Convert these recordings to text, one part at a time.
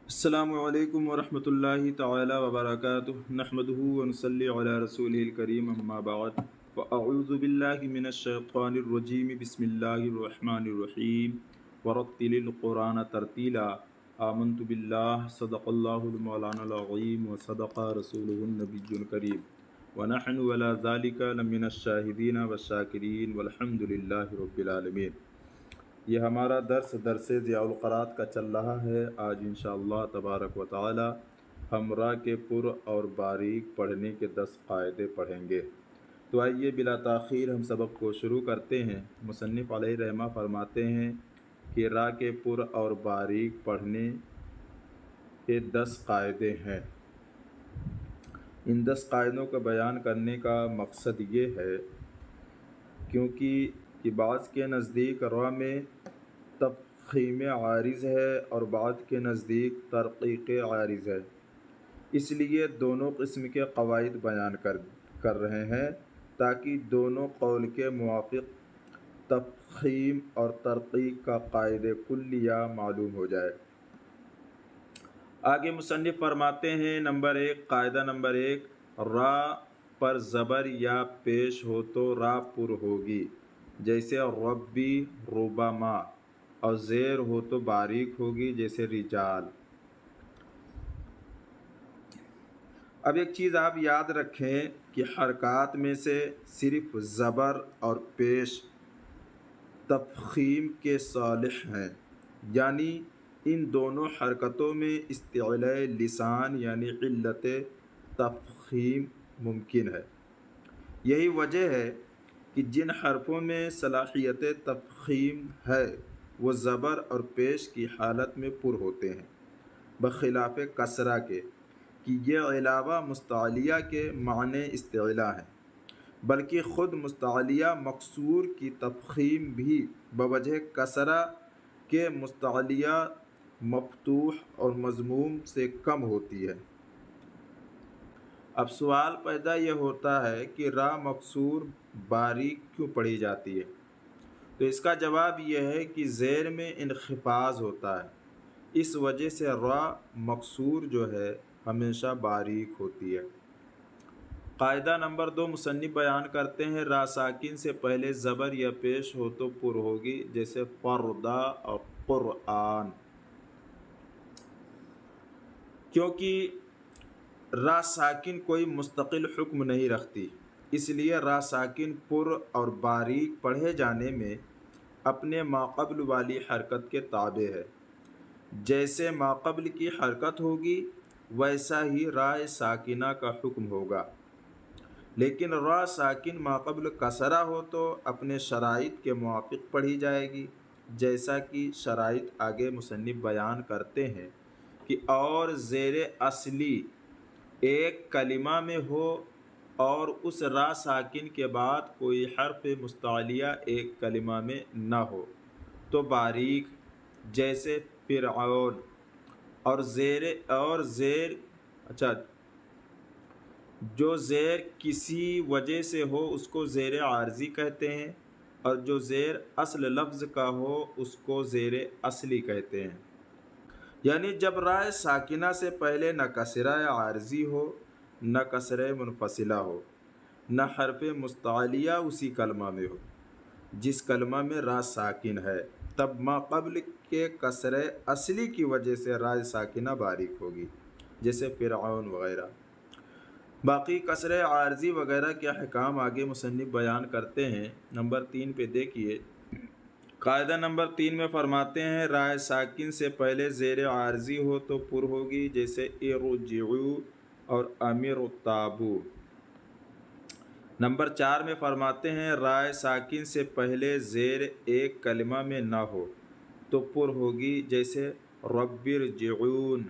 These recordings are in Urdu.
السلام علیکم ورحمۃ اللہ تعالی وبرکاتہ نحمدہ ونصلی علی رسولہ الکریم اما بعد فاعوذ باللہ من الشیطان الرجیم بسم اللہ الرحمن الرحیم ورتل القرآن ترتیلا آمنت باللہ صدق اللہ المولانا العظیم وصدق رسولہ النبی الکریم ونحن ولا ذلك لمن الشاہدین والشاکرین والحمد للہ رب العالمین۔ یہ ہمارا درس ضیاء القرآت کا چل رہا ہے۔ آج انشاءاللہ تبارک و تعالی ہم را کے پر اور باریک پڑھنے کے 10 قاعدے پڑھیں گے۔ تو آئیے بلا تاخیر ہم سبق کو شروع کرتے ہیں۔ مصنف علیہ رحمہ فرماتے ہیں کہ را کے پر اور باریک پڑھنے کے 10 قاعدے ہیں۔ ان 10 قاعدوں کا بیان کرنے کا مقصد یہ ہے کہ بعض کے نزدیک را میں تفخیم عارض ہے اور بعض کے نزدیک ترقیق عارض ہے، اس لیے دونوں قسم کے قواعد بیان کر رہے ہیں تاکہ دونوں قول کے موافق تفخیم اور ترقیق کا قاعدہ کلیہ معلوم ہو جائے۔ آگے مصنف فرماتے ہیں قاعدہ نمبر 1، را پر زبر یا پیش ہو تو را پر ہوگی، جیسے ربی ربما، اور زیر ہو تو باریک ہوگی، جیسے رجال۔ اب ایک چیز آپ یاد رکھیں کہ حرکات میں سے صرف زبر اور پیش تفخیم کے صالح ہیں، یعنی ان دونوں حرکتوں میں استعلاء لسان یعنی علت تفخیم ممکن ہے۔ یہی وجہ ہے کہ جن حرفوں میں صلاحیت تفخیم ہے وہ زبر اور پیش کی حالت میں پر ہوتے ہیں، بخلاف کسرہ کے کہ یہ علاوہ مستعلیہ کے معنی استعلاء ہیں، بلکہ خود مستعلیہ مکسور کی تفخیم بھی بوجہ کسرہ کے مستعلیہ مفتوح اور مضموم سے کم ہوتی ہے۔ اب سوال پیدا یہ ہوتا ہے کہ را مکسور باریک کیوں پڑھی جاتی ہے؟ تو اس کا جواب یہ ہے کہ زیر میں انخفاض ہوتا ہے، اس وجہ سے را مکسور جو ہے ہمیشہ باریک ہوتی ہے۔ قاعدہ نمبر 2 مصنف بیان کرتے ہیں، را ساکن سے پہلے زبر یا پیش ہو تو پر ہوگی، جیسے فردا اور قرآن۔ کیونکہ را ساکن کوئی مستقل حکم نہیں رکھتی، اس لیے را ساکن پر اور باریک پڑھے جانے میں اپنے ماقبل والی حرکت کے تابع ہے۔ جیسے ماقبل کی حرکت ہوگی ویسا ہی را ساکنہ کا حکم ہوگا، لیکن را ساکن ماقبل کسرہ ہو تو اپنے شرائط کے موافق پڑھی جائے گی، جیسا کہ شرائط آگے مصنف بیان کرتے ہیں کہ اور زیر اصلی ایک کلمہ میں ہو اور اس را ساکن کے بعد کوئی حرف مستعلیہ ایک کلمہ میں نہ ہو تو باریک، جیسے فرعون، اور جو زیر کسی وجہ سے ہو اس کو زیر عارضی کہتے ہیں، اور جو زیر اصل لفظ کا ہو اس کو زیر اصلی کہتے ہیں۔ یعنی جب رائے ساکنہ سے پہلے نہ کسرہ عارضی ہو، نہ کسرہ منفصلہ ہو، نہ حرف مستعلیہ اسی کلمہ میں ہو جس کلمہ میں را ساکن ہے، تب ما قبل کے کسرہ اصلی کی وجہ سے رائے ساکنہ باریک ہوگی، جیسے فرعون وغیرہ۔ باقی کسرہ عارضی وغیرہ کے احکام آگے مصنف بیان کرتے ہیں۔ نمبر 3 پہ دیکھیے، قاعدہ نمبر 3 میں فرماتے ہیں، رائے ساکن سے پہلے زیر عارضی ہو تو پر ہوگی، جیسے ارجعوا اور امر تابو۔ نمبر 4 میں فرماتے ہیں، رائے ساکن سے پہلے زیر ایک کلمہ میں نہ ہو تو پر ہوگی، جیسے رب ارجعون۔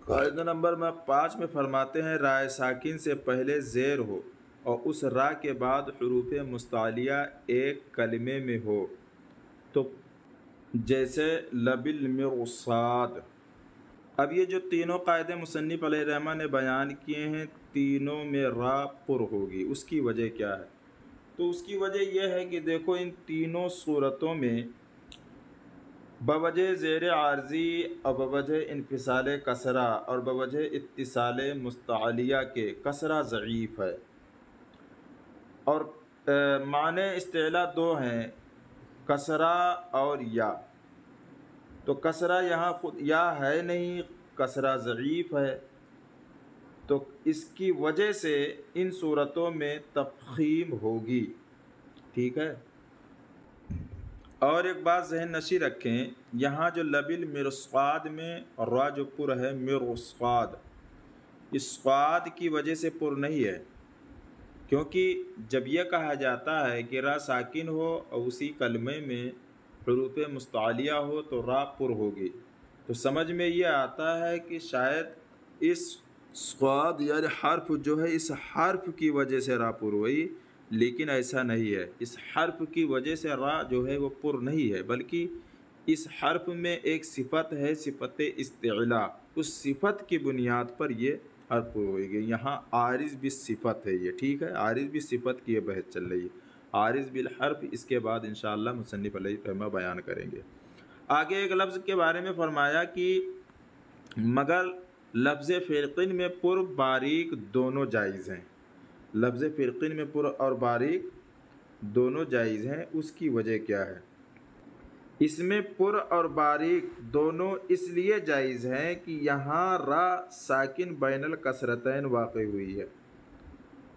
قاعدہ نمبر 5 میں فرماتے ہیں، رائے ساکن سے پہلے زیر ہو اور اس را کے بعد حروف مستعلیہ ایک کلمے میں ہو تو جیسے لبالمرصاد۔ اب یہ جو تینوں قاعدے مصنف علیہ رحمہ نے بیان کیے ہیں، تینوں میں را پر ہوگی۔ اس کی وجہ کیا ہے؟ تو اس کی وجہ یہ ہے کہ دیکھو ان تینوں صورتوں میں بوجہ زیر عارضی اور بوجہ انفصال کسرہ اور بوجہ اتصال مستعلیہ کے کسرہ ضعیف ہے، اور معنی استعلا دو ہیں، کسرہ اور یا۔ تو کسرہ یہاں خود یا ہے نہیں، کسرہ ضعیف ہے، تو اس کی وجہ سے ان صورتوں میں تفخیم ہوگی، ٹھیک ہے۔ اور ایک بات ذہن نشی رکھیں، یہاں جو لبل مرصاد میں را جو پر ہے مرصاد، اس صاد کی وجہ سے پر نہیں ہے، کیونکہ جب یہ کہا جاتا ہے کہ را ساکن ہو اور اسی کلمے میں حروف مستعلیہ ہو تو را پر ہوگی، تو سمجھ میں یہ آتا ہے کہ شاید اس صاد یعنی حرف جو ہے اس حرف کی وجہ سے را پر ہوئی، لیکن ایسا نہیں ہے۔ اس حرف کی وجہ سے را جو ہے وہ پر نہیں ہے، بلکہ اس حرف میں ایک صفت ہے، صفت استعلا، اس صفت کی بنیاد پر یہ حرف پر ہوئے گی۔ یہاں عارض بالصفت ہے یہ، ٹھیک ہے، عارض بالصفت کی یہ بحث چل رہی ہے۔ عارض بالحرف اس کے بعد انشاءاللہ مصنف علیہ رحمہ بیان کریں گے۔ آگے ایک لفظ کے بارے میں فرمایا کہ مگر لفظ فرقن میں پر باریک دونوں جائز ہیں۔ لفظ فرقن میں پر اور باریک دونوں جائز ہیں، اس کی وجہ کیا ہے؟ اس میں پر اور باریک دونوں اس لیے جائز ہیں کہ یہاں را ساکن بین الکسرتین واقع ہوئی ہے،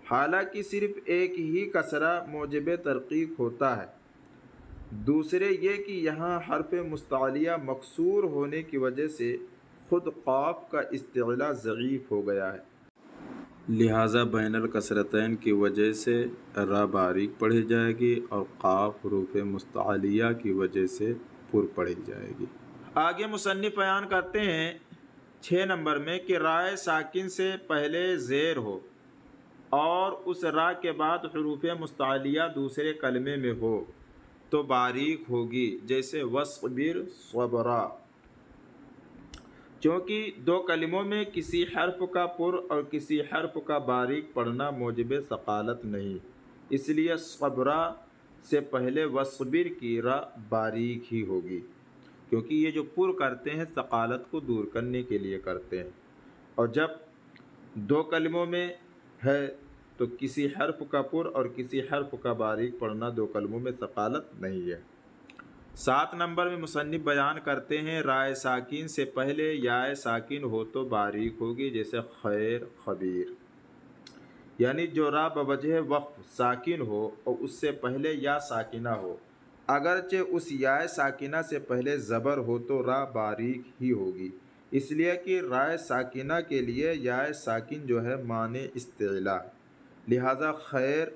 حالانکہ صرف ایک ہی کسرہ موجب ترقیق ہوتا ہے۔ دوسرے یہ کہ یہاں حرف مستعلیہ مکسور ہونے کی وجہ سے خود قاف کا استعلا ضعیف ہو گیا ہے، لہٰذا بین الکسرتین کی وجہ سے را باریک پڑھی جائے گی اور قاف حروف مستعلیہ کی وجہ سے پر پڑھی جائے گی۔ آگے مصنف بیان کرتے ہیں 6 نمبر میں کہ رائے ساکن سے پہلے زیر ہو اور اس را کے بعد حروف مستعلیہ دوسرے کلمے میں ہو تو باریک ہوگی، جیسے وصبر صبرا، چونکہ دو کلموں میں کسی حرف کا پر اور کسی حرف کا باریک پڑھنا موجب ثقالت نہیں، اس لیے صبرا سے پہلے وصبر کی را باریک ہی ہوگی، کیونکہ یہ جو پر کرتے ہیں ثقالت کو دور کرنے کے لیے کرتے ہیں، اور جب دو کلموں میں ہے تو کسی حرف کا پر اور کسی حرف کا باریک پڑھنا دو کلموں میں ثقالت نہیں ہے۔ 7 نمبر میں مصنف بیان کرتے ہیں رائے ساکن سے پہلے یائے ساکن ہو تو باریک ہوگی، جیسے خیر خبیر، یعنی جو را بوجہ وقف ساکن ہو اور اس سے پہلے یا ساکنہ ہو، اگرچہ اس یائے ساکنہ سے پہلے زبر ہو تو را باریک ہی ہوگی، اس لیے کہ رائے ساکنہ کے لیے یائے ساکن جو ہے معنی استعلا، لہذا خیر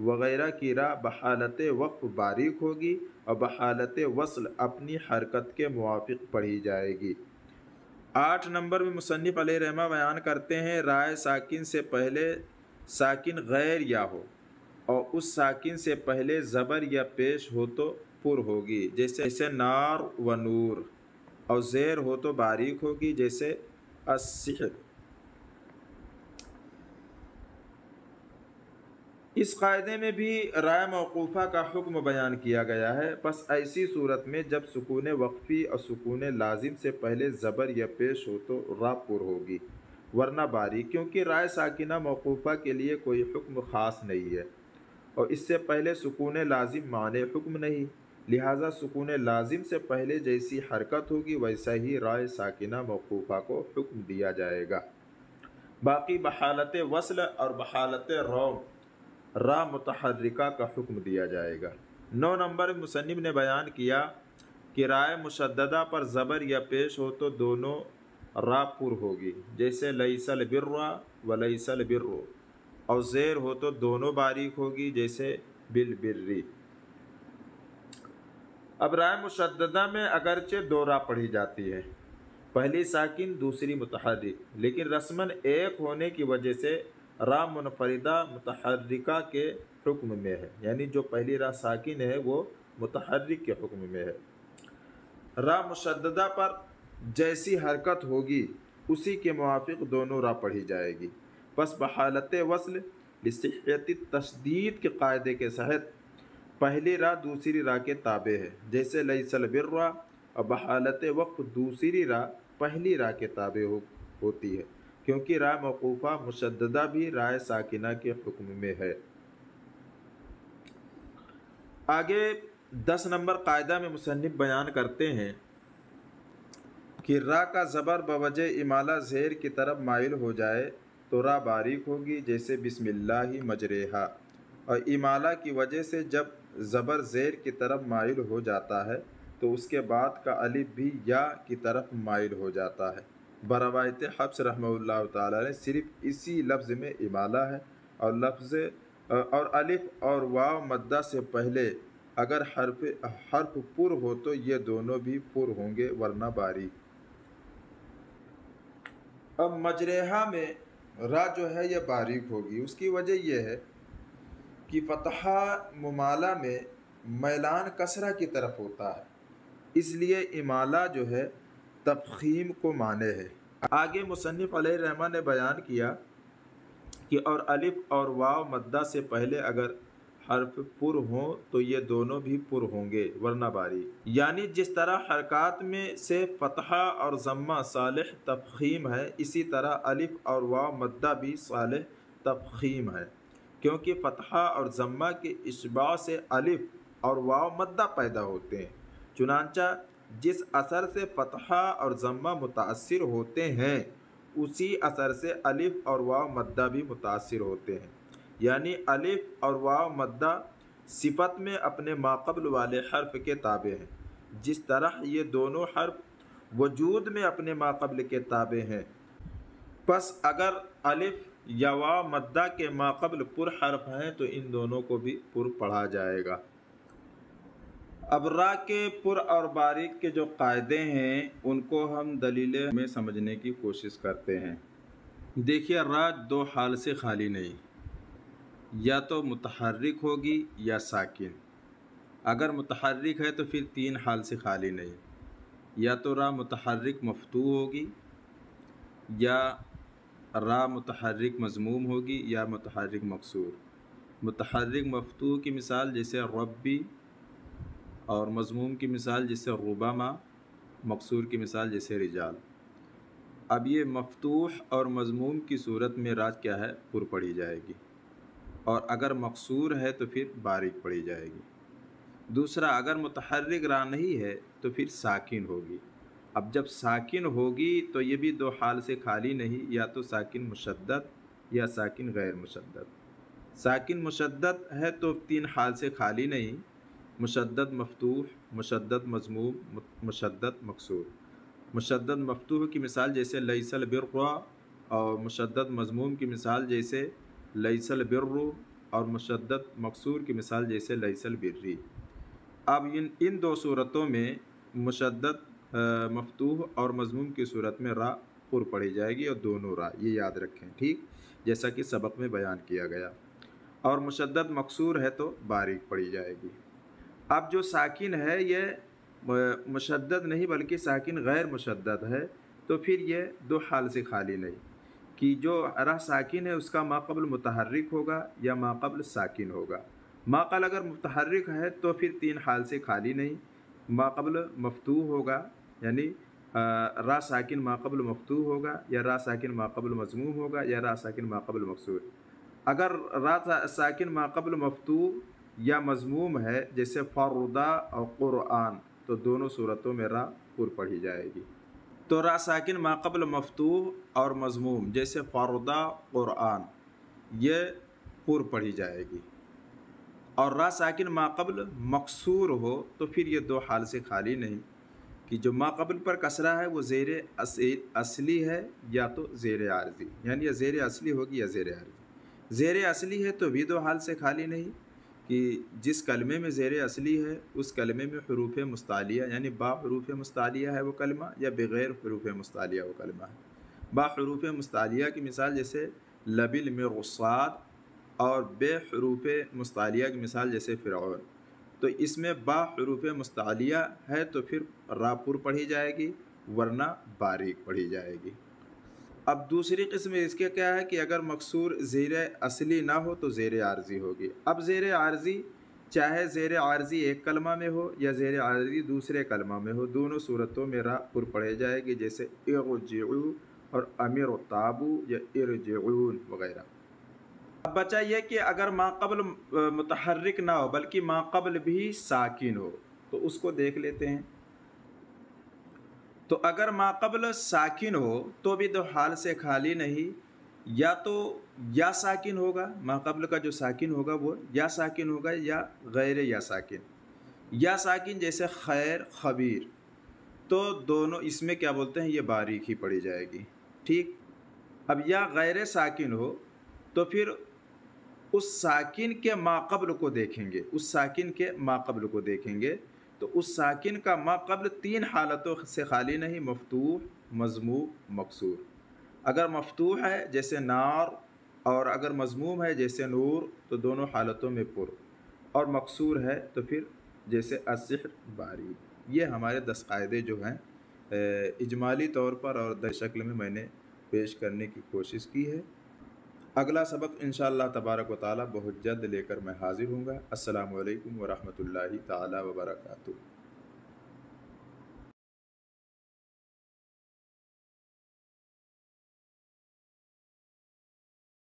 وغیرہ کی را بحالت وقف باریک ہوگی اور بحالت وصل اپنی حرکت کے موافق پڑھی جائے گی۔ 8 نمبر میں مصنف علیہ رحمہ بیان کرتے ہیں رائے ساکن سے پہلے ساکن غیر یا ہو اور اس ساکن سے پہلے زبر یا پیش ہو تو پر ہوگی، جیسے نار و نور، اور زیر ہو تو باریک ہوگی، جیسے السحر۔ اس قاعدے میں بھی رائے موقوفہ کا حکم بیان کیا گیا ہے، بس ایسی صورت میں جب سکون وقفی اور سکون لازم سے پہلے زبر یا پیش ہو تو را پر ہوگی، ورنہ باریک، کیونکہ رائے ساکنہ موقوفہ کے لیے کوئی حکم خاص نہیں ہے اور اس سے پہلے سکون لازم معنی حکم نہیں، لہٰذا سکون لازم سے پہلے جیسی حرکت ہوگی ویسا ہی رائے ساکنہ موقوفہ کو حکم دیا جائے گا۔ باقی بحالت وصل اور بحالت روم را متحرکہ کا حکم دیا جائے گا۔ 9 نمبر مصنف نے بیان کیا کہ رائے مشددہ پر زبر یا پیش ہو تو دونوں را پر ہوگی، جیسے لیس البر و لیس البر، اور زیر ہو تو دونوں باریک ہوگی، جیسے بالبری۔ اب رائے مشددہ میں اگرچہ دو را پڑھی جاتی ہے، پہلی ساکن دوسری متحرک، لیکن رسماً ایک ہونے کی وجہ سے را منفردہ متحرکہ کے حکم میں ہے، یعنی جو پہلی را ساکن ہے وہ متحرک کے حکم میں ہے۔ را مشددہ پر جیسی حرکت ہوگی اسی کے موافق دونوں را پڑھی جائے گی، پس بحالت وصل لصحت تشدید کے قاعدے کے تحت پہلی را دوسری را کے تابع ہے، جیسے لیس البر اور بحالت وقف دوسری راہ پہلی راہ کے تابع ہوتی ہے، کیونکہ راہ موقوفہ مشددہ بھی راہ ساکنہ کے حکم میں ہے۔ آگے 10 نمبر قاعدہ میں مصنف بیان کرتے ہیں کہ را کا زبر بوجہ امالہ زیر کی طرف مائل ہو جائے تو را باریک ہوگی، جیسے بسم اللہ مجریہا، اور امالہ کی وجہ سے جب زبر زیر کی طرف مائل ہو جاتا ہے تو اس کے بعد کا الف بھی یا کی طرف مائل ہو جاتا ہے۔ بروایت حفص رحمہ اللہ تعالیٰ نے صرف اسی لفظ میں امالہ ہے، اور الف اور واو مدہ سے پہلے اگر حرف پر ہو تو یہ دونوں بھی پر ہوں گے ورنہ باریک۔ اب مجریحہ میں را جو ہے یہ باریک ہوگی، اس کی وجہ یہ ہے کہ فتحہ ممالہ میں میلان کسرہ کی طرف ہوتا ہے، اس لیے امالہ جو ہے تفخیم کو مانے ہے۔ آگے مصنف علیہ الرحمہ نے بیان کیا کہ اور الف اور واو مدہ سے پہلے اگر حرف پر ہوں تو یہ دونوں بھی پر ہوں گے ورنہ باریک، یعنی جس طرح حرکات میں سے فتحہ اور ضمہ صالح تفخیم ہے، اسی طرح الف اور واو مدہ بھی صالح تفخیم ہے، کیونکہ فتحہ اور ضمہ کے اشباع سے الف اور واو مدہ پیدا ہوتے ہیں۔ چنانچہ جس اثر سے فتحہ اور ضمہ متاثر ہوتے ہیں اسی اثر سے الف اور واو مدہ بھی متاثر ہوتے ہیں، یعنی الف اور واو مدہ صفت میں اپنے ماقبل والے حرف کے تابع ہیں، جس طرح یہ دونوں حرف وجود میں اپنے ماقبل کے تابع ہیں۔ پس اگر الف یا واو مدہ کے ماقبل پر حرف ہیں تو ان دونوں کو بھی پر پڑھا جائے گا۔ اب را کے پر اور باریک کے جو قاعدے ہیں ان کو ہم دلیلیں میں سمجھنے کی کوشش کرتے ہیں۔ دیکھیے را دو حال سے خالی نہیں، یا تو متحرک ہوگی یا ساکن۔ اگر متحرک ہے تو پھر 3 حال سے خالی نہیں، یا تو را متحرک مفتوح ہوگی، یا را متحرک مضموم ہوگی، یا متحرک مکسور۔ متحرک مفتوح کی مثال جیسے ربی، اور مضموم کی مثال جیسے ربما، مکسور کی مثال جیسے رجال۔ اب یہ مفتوح اور مضموم کی صورت میں را کیا ہے؟ پر پڑھی جائے گی، اور اگر مکسور ہے تو پھر باریک پڑھی جائے گی۔ دوسرا، اگر متحرک را نہیں ہے تو پھر ساکن ہوگی۔ اب جب ساکن ہوگی تو یہ بھی 2 حال سے خالی نہیں، یا تو ساکن مشدد یا ساکن غیر مشدد۔ ساکن مشدد ہے تو 3 حال سے خالی نہیں، مشدد مفتوح، مشدد مضموم، مشدد مکسور۔ مشدد مفتوح کی مثال جیسے لیس البر، اور مشدد مضموم کی مثال جیسے لیس البر، اور مشدد مکسور کی مثال جیسے لیس البری۔ اب ان 2 صورتوں میں مشدد مفتوح اور مضموم کی صورت میں را پر پڑھی جائے گی، اور دونوں را، یہ یاد رکھیں، ٹھیک، جیسا کہ سبق میں بیان کیا گیا۔ اور مشدد مکسور ہے تو باریک پڑھی جائے گی۔ اب جو ساکن ہے یہ مشدد نہیں بلکہ ساکن غیر مشدد ہے، تو پھر یہ 2 حال سے خالی نہیں، کہ جو را ساکن ہے اس کا ماقبل متحرک ہوگا یا ماقبل ساکن ہوگا۔ ماقبل اگر متحرک ہے تو پھر 3 حال سے خالی نہیں، ماقبل مفتوح ہوگا، یعنی را ساکن ماقبل مفتوح ہوگا، یا را ساکن ماقبل مضموم ہوگا، یا را ساکن ماقبل مکسور۔ اگر را ساکن ماقبل مفتوح یا مضموم ہے جیسے فردا اور قرآن، تو دونوں صورتوں میں را پر پڑھی جائے گی۔ تو را ساکن ماقبل مفتوح اور مضموم جیسے فردا، قرآن، یہ پر پڑھی جائے گی۔ اور را ساکن ماقبل مکسور ہو تو پھر یہ 2 حال سے خالی نہیں، کہ جو ماقبل پر کسرہ ہے وہ زیر اصلی ہے یا تو زیر عارضی، یعنی یا زیر اصلی ہوگی یا زیر عارضی۔ زیر اصلی ہے تو بھی 2 حال سے خالی نہیں، کہ جس کلمے میں زیر اصلی ہے اس کلمے میں حروف مستعلیہ، یعنی با حروف مستعلیہ ہے وہ کلمہ، یا بغیر حروف مستعلیہ وہ کلمہ ہے۔ با حروف مستعلیہ کی مثال جیسے لبالمرصاد، اور بے حروف مستعلیہ کی مثال جیسے فرعون۔ تو اس میں با حروف مستعلیہ ہے تو پھر را پر پڑھی جائے گی ورنہ باریک پڑھی جائے گی۔ اب دوسری قسم اس کے کیا ہے کہ اگر مکسور زیر اصلی نہ ہو تو زیر عارضی ہوگی۔ اب زیر عارضی چاہے زیر عارضی ایک کلمہ میں ہو یا زیر عارضی دوسرے کلمہ میں ہو، دونوں صورتوں میں راء پر پڑھے جائے گی، جیسے ارجعو اور امر تابو یا ارجعون وغیرہ۔ اب بچا یہ کہ اگر ما قبل متحرک نہ ہو بلکہ ما قبل بھی ساکن ہو تو اس کو دیکھ لیتے ہیں۔ تو اگر ما قبل ساکن ہو تو بھی دو حال سے خالی نہیں، یا تو یا ساکن ہوگا، ما قبل کا جو ساکن ہوگا وہ یا ساکن ہوگا یا غیر یا ساکن۔ یا ساکن جیسے خیر، خبیر، تو دونوں اس میں کیا بولتے ہیں، یہ باریک ہی پڑھی جائے گی، ٹھیک۔ اب یا غیر ساکن ہو تو پھر اس ساکن کے ما قبل کو دیکھیں گے، اس ساکن کے ما قبل کو دیکھیں گے، تو اس ساکن کا ما قبل تین حالتوں سے خالی نہیں، مفتوح، مضموم، مکسور۔ اگر مفتوح ہے جیسے نار، اور اگر مضموم ہے جیسے نور، تو دونوں حالتوں میں پر، اور مکسور ہے تو پھر جیسے السحر، باری۔ یہ ہمارے 10 قاعدے جو ہیں اجمالی طور پر اور در شکل میں نے پیش کرنے کی کوشش کی ہے۔ اگلا سبق انشاءاللہ تبارک و تعالی بہت جلد لے کر میں حاضر ہوں گا۔ السلام علیکم ورحمۃ اللہ تعالی وبرکاتہ۔